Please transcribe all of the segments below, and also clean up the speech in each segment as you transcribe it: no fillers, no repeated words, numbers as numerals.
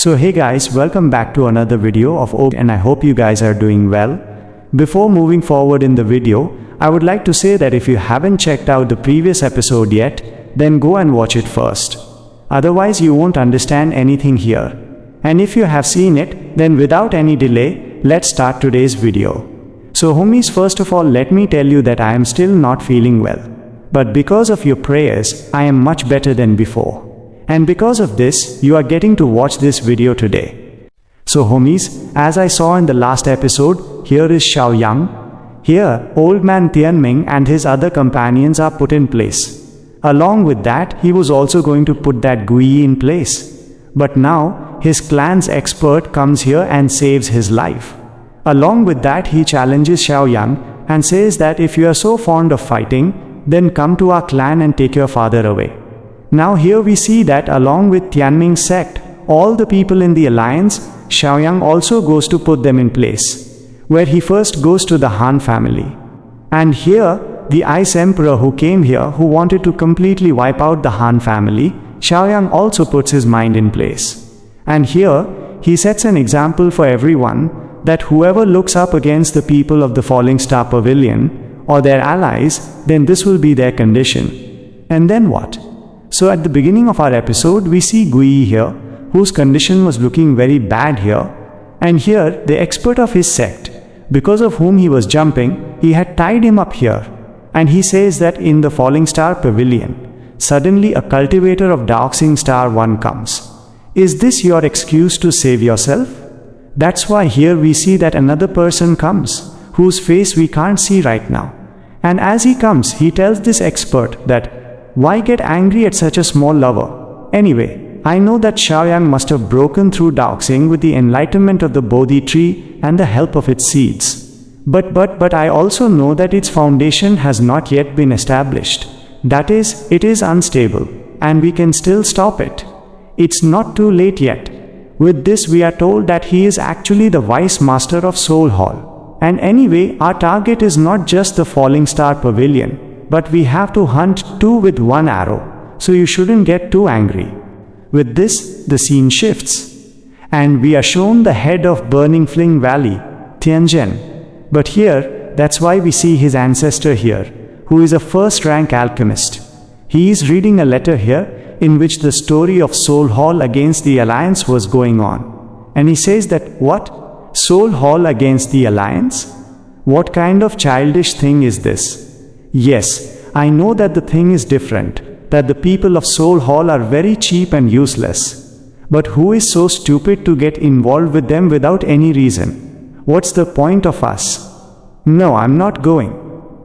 So hey guys, welcome back to another video of OB and I hope you guys are doing well. Before moving forward in the video, I would like to say that if you haven't checked out the previous episode yet, then go and watch it first. Otherwise you won't understand anything here. And if you have seen it, then without any delay, let's start today's video. So homies, first of all let me tell you that I am still not feeling well. But because of your prayers, I am much better than before. And because of this, you are getting to watch this video today. So homies, as I saw in the last episode, here is Xiaoyang. Here, old man Tianming and his other companions are put in place. Along with that, he was also going to put that Gui in place. But now, his clan's expert comes here and saves his life. Along with that, he challenges Xiaoyang and says that if you are so fond of fighting, then come to our clan and take your father away. Now here we see that along with Tianming's sect, all the people in the alliance, Xiaoyang also goes to put them in place, where he first goes to the Han family. And here, the Ice Emperor who came here who wanted to completely wipe out the Han family, Xiaoyang also puts his mind in place. And here, he sets an example for everyone that whoever looks up against the people of the Falling Star Pavilion, or their allies, then this will be their condition. And then what? So at the beginning of our episode, we see Gui here, whose condition was looking very bad here. And here, the expert of his sect, because of whom he was jumping, he had tied him up here. And he says that in the Falling Star Pavilion, suddenly a cultivator of Darksing Star 1 comes. Is this your excuse to save yourself? That's why here we see that another person comes, whose face we can't see right now. And as he comes, he tells this expert that, why get angry at such a small lover? Anyway, I know that Xiaoyang must have broken through Daoxing with the enlightenment of the Bodhi tree and the help of its seeds. But I also know that its foundation has not yet been established. That is, it is unstable, and we can still stop it. It's not too late yet. With this we are told that he is actually the Vice Master of Soul Hall. And anyway, our target is not just the Falling Star Pavilion, but we have to hunt two with one arrow, so you shouldn't get too angry. With this, the scene shifts, and we are shown the head of Burning Fling Valley, Tianjin. But here, that's why we see his ancestor here, who is a first-rank alchemist. He is reading a letter here, in which the story of Soul Hall against the Alliance was going on. And he says that, what? Soul Hall against the Alliance? What kind of childish thing is this? Yes, I know that the thing is different, that the people of Soul Hall are very cheap and useless. But who is so stupid to get involved with them without any reason? What's the point of us? No, I'm not going.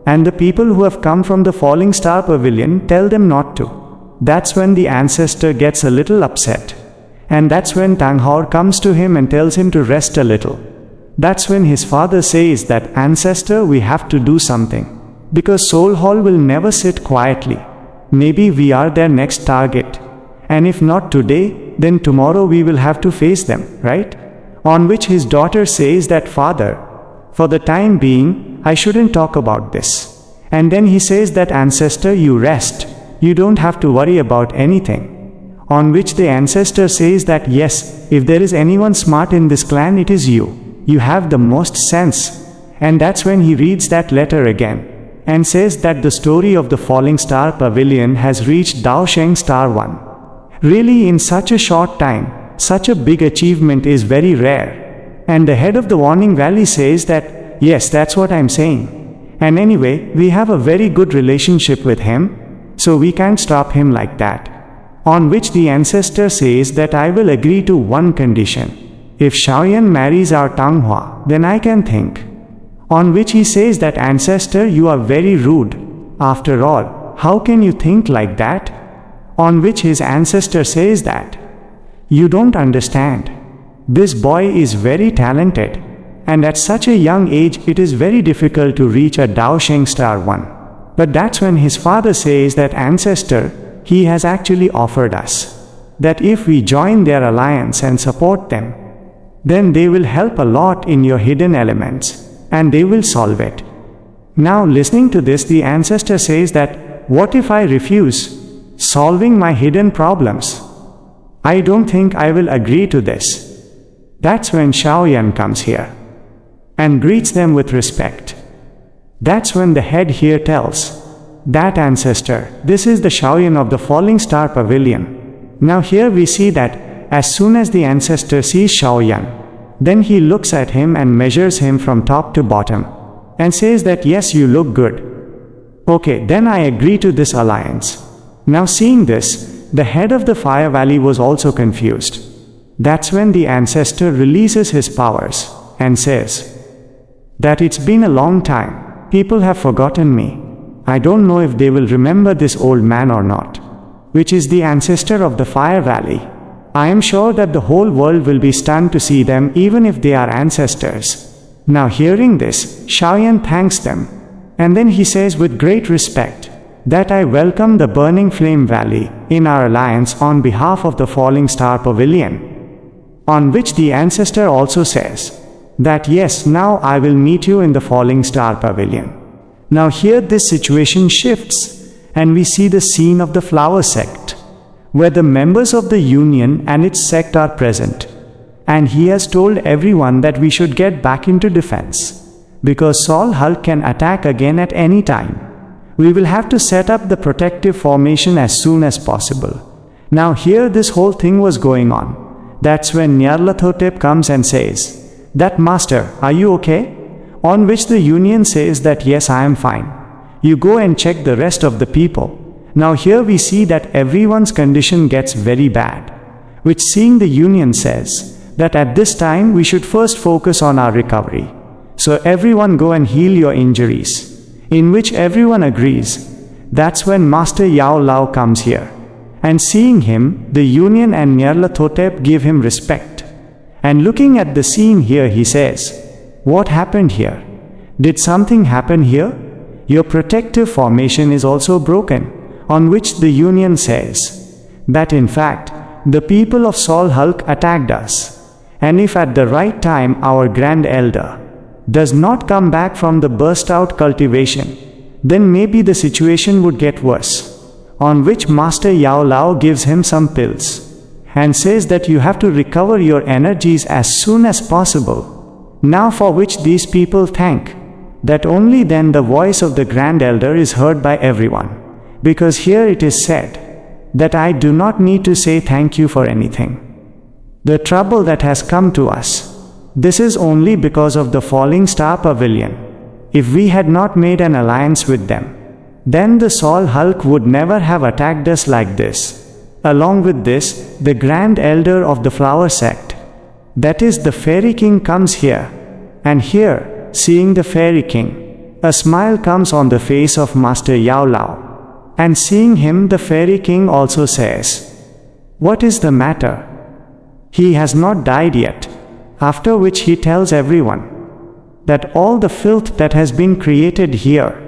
And the people who have come from the Falling Star Pavilion tell them not to. That's when the ancestor gets a little upset. And that's when Tanghor comes to him and tells him to rest a little. That's when his father says that, ancestor, we have to do something. Because Soul Hall will never sit quietly. Maybe we are their next target. And if not today, then tomorrow we will have to face them, right? On which his daughter says that, father, for the time being, I shouldn't talk about this. And then he says that, ancestor, you rest. You don't have to worry about anything. On which the ancestor says that, yes, if there is anyone smart in this clan, it is you. You have the most sense. And that's when he reads that letter again, and says that the story of the Falling Star Pavilion has reached Daosheng Star 1. Really, in such a short time, such a big achievement is very rare. And the head of the Warning Valley says that, yes, that's what I'm saying. And anyway, we have a very good relationship with him, so we can't stop him like that. On which the ancestor says that I will agree to one condition. If Xiaoyan marries our Tanghua, then I can think. On which he says that, ancestor, you are very rude. After all, how can you think like that? On which his ancestor says that, you don't understand. This boy is very talented. And at such a young age, it is very difficult to reach a Daosheng Star 1. But that's when his father says that, ancestor, he has actually offered us that if we join their alliance and support them, then they will help a lot in your hidden elements. And they will solve it. Now listening to this, the ancestor says that, what if I refuse solving my hidden problems? I don't think I will agree to this. That's when Shaoyan comes here and greets them with respect. That's when the head here tells that ancestor, this is the Shaoyan of the Falling Star Pavilion. Now here we see that as soon as the ancestor sees Shaoyan, then he looks at him and measures him from top to bottom and says that yes, you look good. Okay, then I agree to this alliance. Now seeing this, the head of the Fire Valley was also confused. That's when the ancestor releases his powers and says that it's been a long time. People have forgotten me. I don't know if they will remember this old man or not, which is the ancestor of the Fire Valley. I am sure that the whole world will be stunned to see them even if they are ancestors. Now hearing this, Shaoyan thanks them, and then he says with great respect that I welcome the Burning Flame Valley in our alliance on behalf of the Falling Star Pavilion. On which the ancestor also says that yes, now I will meet you in the Falling Star Pavilion. Now here this situation shifts, and we see the scene of the flower sect, where the members of the union and its sect are present. And he has told everyone that we should get back into defense, because Sol Hulk can attack again at any time. We will have to set up the protective formation as soon as possible. Now here this whole thing was going on. That's when Nyarlathotep comes and says that, Master, are you okay? On which the union says that yes, I am fine. You go and check the rest of the people. Now here we see that everyone's condition gets very bad, which seeing the union says that at this time we should first focus on our recovery. So everyone go and heal your injuries. In which everyone agrees. That's when Master Yao Lao comes here. And seeing him, the union and Nyarlathotep give him respect. And looking at the scene here, he says, what happened here? Did something happen here? Your protective formation is also broken. On which the union says that in fact, the people of Sol Hulk attacked us. And if at the right time our Grand Elder does not come back from the burst out cultivation, then maybe the situation would get worse. On which Master Yao Lao gives him some pills and says that you have to recover your energies as soon as possible. Now for which these people thank that only then the voice of the Grand Elder is heard by everyone. Because here it is said that I do not need to say thank you for anything. The trouble that has come to us, this is only because of the Falling Star Pavilion. If we had not made an alliance with them, then the Sol Hulk would never have attacked us like this. Along with this, the Grand Elder of the Flower Sect, that is the Fairy King, comes here. And here, seeing the Fairy King, a smile comes on the face of Master Yao Lao. And seeing him, the Fairy King also says, what is the matter? He has not died yet. After which he tells everyone that all the filth that has been created here,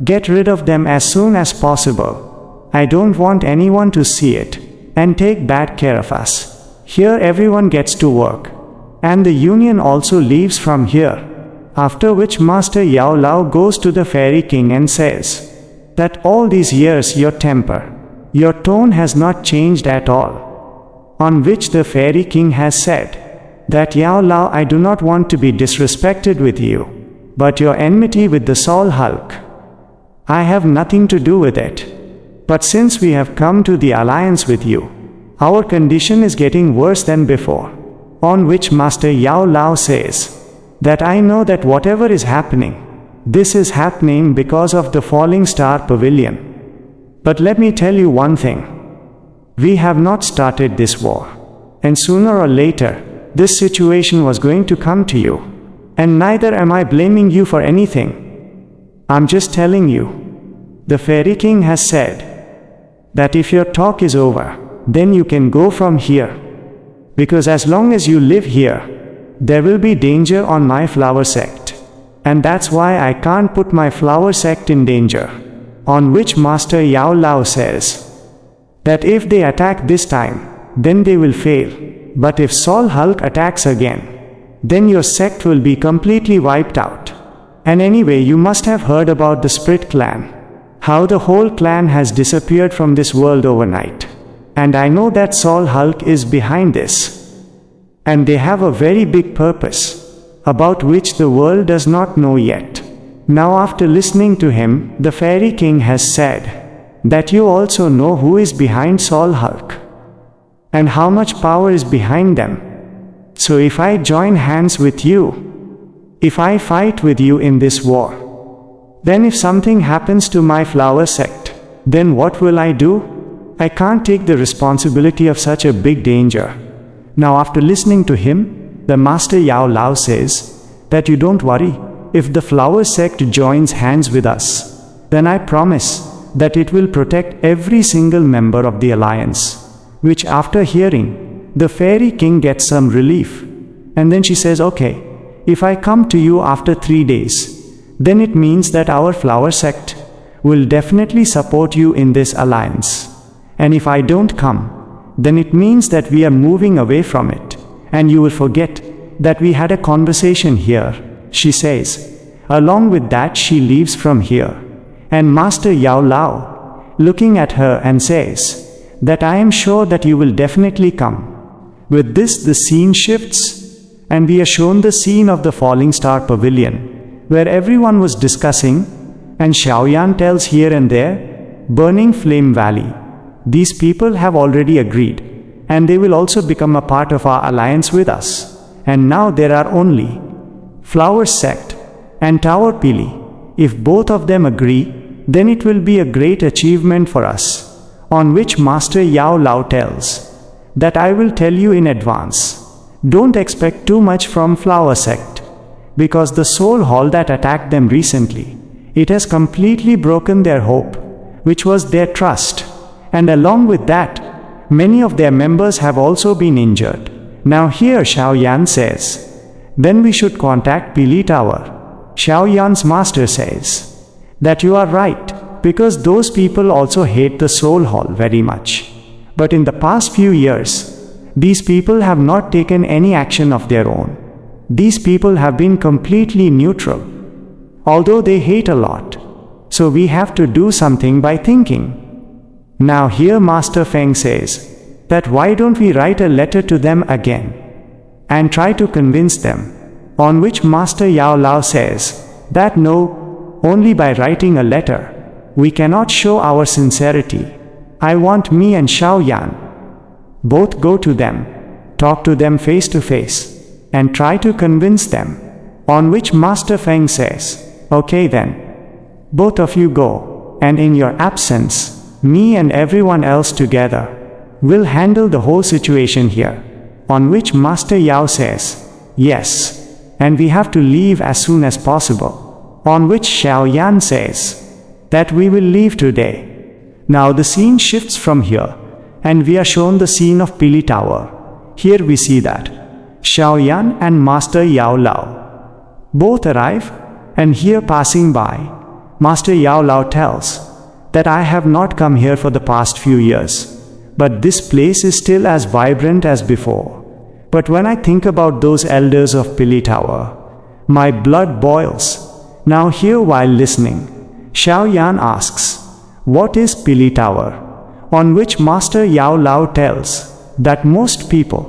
get rid of them as soon as possible. I don't want anyone to see it and take bad care of us. Here everyone gets to work. And the union also leaves from here. After which Master Yao Lao goes to the Fairy King and says that all these years your temper, your tone has not changed at all. On which the Fairy King has said that Yao Lao, I do not want to be disrespected with you, but your enmity with the Sol Hulk, I have nothing to do with it. But since we have come to the alliance with you, our condition is getting worse than before. On which Master Yao Lao says that I know that whatever is happening, this is happening because of the Falling Star Pavilion. But let me tell you one thing. We have not started this war. And sooner or later, this situation was going to come to you. And neither am I blaming you for anything. I'm just telling you. The Fairy King has said that if your talk is over, then you can go from here. Because as long as you live here, there will be danger on my flower sect. And that's why I can't put my flower sect in danger. On which Master Yao Lao says that if they attack this time, then they will fail. But if Sol Hulk attacks again, then your sect will be completely wiped out. And anyway, you must have heard about the Sprit clan. How the whole clan has disappeared from this world overnight. And I know that Sol Hulk is behind this. And they have a very big purpose, about which the world does not know yet. Now after listening to him, the Fairy King has said that you also know who is behind Sol Hulk and how much power is behind them. So if I join hands with you, if I fight with you in this war, then if something happens to my flower sect, then what will I do? I can't take the responsibility of such a big danger. Now after listening to him, the Master Yao Lao says that you don't worry, if the flower sect joins hands with us, then I promise that it will protect every single member of the alliance. Which after hearing, the Fairy King gets some relief. And then she says, okay, if I come to you after 3 days, then it means that our flower sect will definitely support you in this alliance. And if I don't come, then it means that we are moving away from it, and you will forget that we had a conversation here, she says. Along with that she leaves from here, and Master Yao Lao, looking at her and says, that I am sure that you will definitely come. With this the scene shifts, and we are shown the scene of the Falling Star Pavilion, where everyone was discussing, and Xiaoyan tells here and there, Burning Flame Valley. These people have already agreed, and they will also become a part of our alliance with us. And now there are only Flower Sect and Tower Pili. If both of them agree, then it will be a great achievement for us. On which Master Yao Lao tells that I will tell you in advance. Don't expect too much from Flower Sect, because the soul hall that attacked them recently, it has completely broken their hope, which was their trust. And along with that, many of their members have also been injured. Now here Xiaoyan says, then we should contact Pili Tower. Xiaoyan's master says that you are right, because those people also hate the soul hall very much. But in the past few years, these people have not taken any action of their own. These people have been completely neutral, although they hate a lot. So we have to do something by thinking. Now here Master Feng says that why don't we write a letter to them again and try to convince them. On which Master Yao Lao says that no, only by writing a letter we cannot show our sincerity. I want me and Xiaoyan both go to them, talk to them face to face, and try to convince them. On which Master Feng says, okay then, both of you go, and in your absence, me and everyone else together will handle the whole situation here. On which Master Yao says, yes, and we have to leave as soon as possible. On which Xiaoyan says that we will leave today. Now the scene shifts from here, and we are shown the scene of Pili Tower. Here we see that Xiaoyan and Master Yao Lao both arrive, and here passing by, Master Yao Lao tells that I have not come here for the past few years, but this place is still as vibrant as before. But when I think about those elders of Pili Tower, my blood boils. Now here while listening, Xiaoyan asks, what is Pili Tower? On which Master Yao Lao tells that most people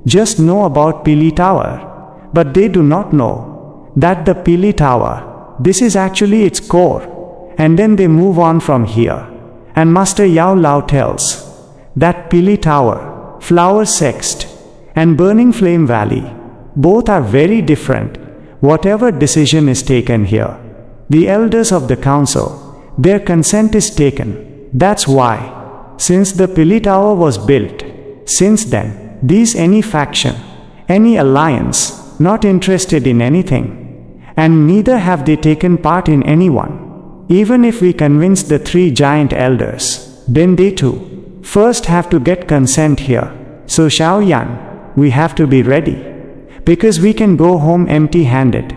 just know about Pili Tower, but they do not know that the Pili Tower, this is actually its core. And then they move on from here. And Master Yao Lao tells that Pili Tower, Flower Sect, and Burning Flame Valley, both are very different. Whatever decision is taken here, the elders of the council, their consent is taken. That's why, since the Pili Tower was built, since then, any faction, any alliance, not interested in anything, and neither have they taken part in anyone. Even if we convince the 3 giant elders, then they too first have to get consent here. So Xiaoyan, we have to be ready, because we can go home empty-handed,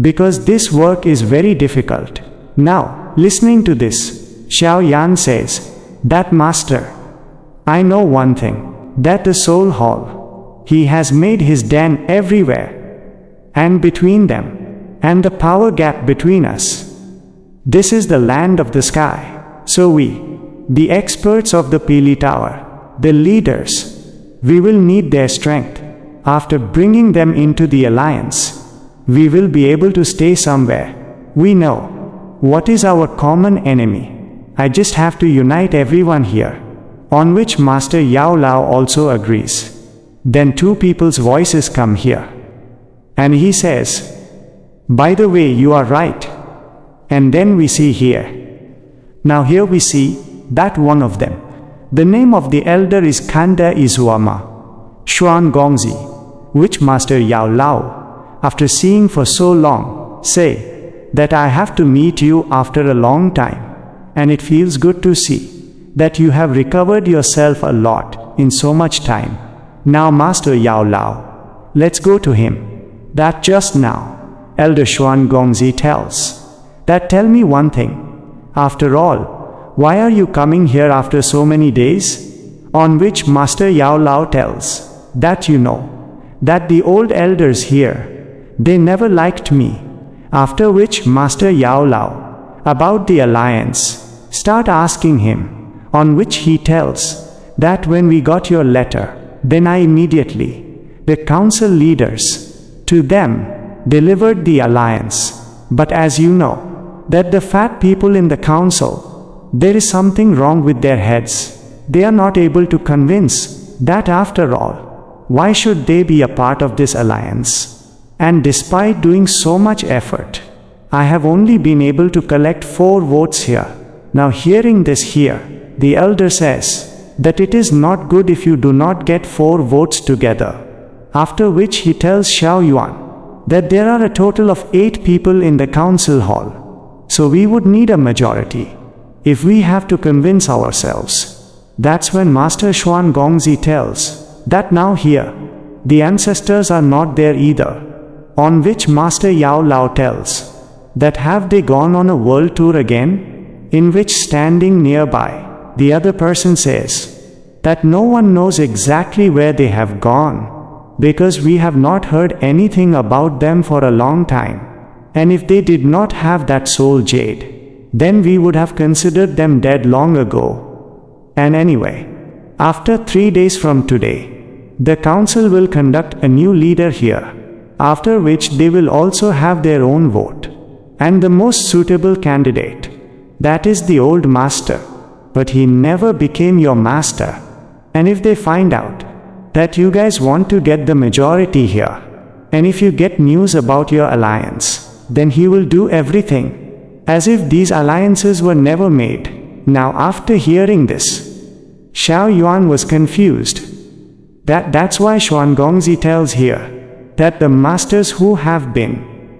because this work is very difficult. Now, listening to this, Xiaoyan says that Master, I know one thing, that the soul hall, he has made his den everywhere, and between them, and the power gap between us. This is the land of the sky. So we, the experts of the Pili Tower, the leaders. We will need their strength. After bringing them into the alliance, we will be able to stay somewhere. We know what is our common enemy. I just have to unite everyone here." On which Master Yao Lao also agrees. Then two people's voices come here. And he says, "By the way, you are right." And then we see here. Now here we see that one of them. The name of the elder is Kanda Izuama, Xuan Gongzi, which Master Yao Lao, after seeing for so long, say that I have to meet you after a long time, and it feels good to see that you have recovered yourself a lot in so much time. Now Master Yao Lao, let's go to him. That just now, Elder Xuan Gongzi tells, that tell me one thing. After all, why are you coming here after so many days? On which Master Yao Lao tells, that you know, that the old elders here, they never liked me. After which Master Yao Lao, about the alliance, start asking him, on which he tells, that when we got your letter, then I immediately, the council leaders, to them, delivered the alliance. But as you know, that the fat people in the council, there is something wrong with their heads. They are not able to convince that after all, why should they be a part of this alliance? And despite doing so much effort, I have only been able to collect 4 votes here. Now hearing this here, the elder says that it is not good if you do not get 4 votes together. After which he tells Xiao Yuan that there are a total of 8 people in the council hall. So we would need a majority if we have to convince ourselves. That's when Master Xuan Gongzi tells that now here, the ancestors are not there either. On which Master Yao Lao tells that have they gone on a world tour again? In which standing nearby, the other person says that no one knows exactly where they have gone, because we have not heard anything about them for a long time. And if they did not have that soul jade, then we would have considered them dead long ago. And anyway, after 3 days from today, the council will conduct a new leader here, after which they will also have their own vote. And the most suitable candidate, that is the old master, but he never became your master. And if they find out that you guys want to get the majority here, and if you get news about your alliance, then he will do everything as if these alliances were never made. Now after hearing this, Xiao Yuan was confused. That's why Xuan Gongzi tells here that the masters who have been,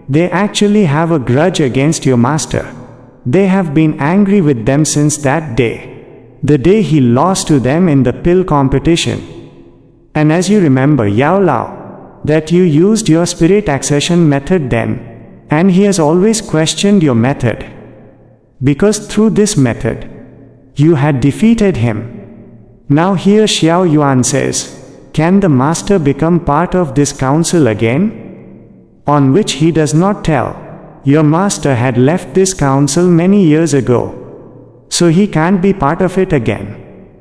they actually have a grudge against your master. They have been angry with them since that day, the day he lost to them in the pill competition. And as you remember Yao Lao, that you used your spirit accession method then, and he has always questioned your method, because through this method, you had defeated him. Now here Xiao Yuan says, can the master become part of this council again? On which he does not tell, your master had left this council many years ago, so he can't be part of it again.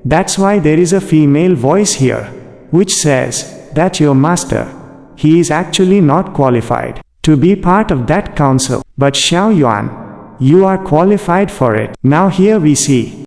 That's why there is a female voice here, which says that your master, he is actually not qualified to be part of that council. But Xiao Yuan, you are qualified for it. Now here we see